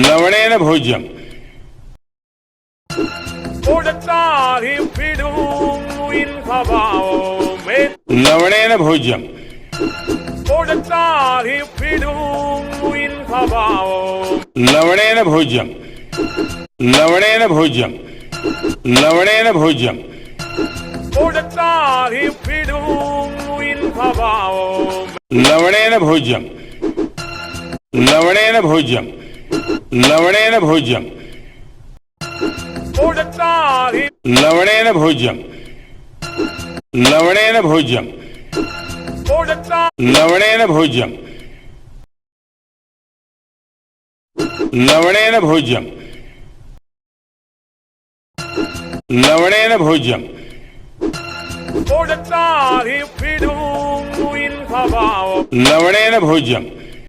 लवणेन भोज्यम् लवणेन भोज्यम् लवणेन भोज्यम् लवणेन भोज्यम् लवणेन भोज्यम् लवणेन भोज्यम् लवणेन भोज्यम् लवणेन भोज्यम् लवणेन भोज्यम् लवणेन भोज्यम् लवणेन भोज्यम् लवणेन भोज्यम् लवणेन भोज्यम् लवणेन भोज्यम्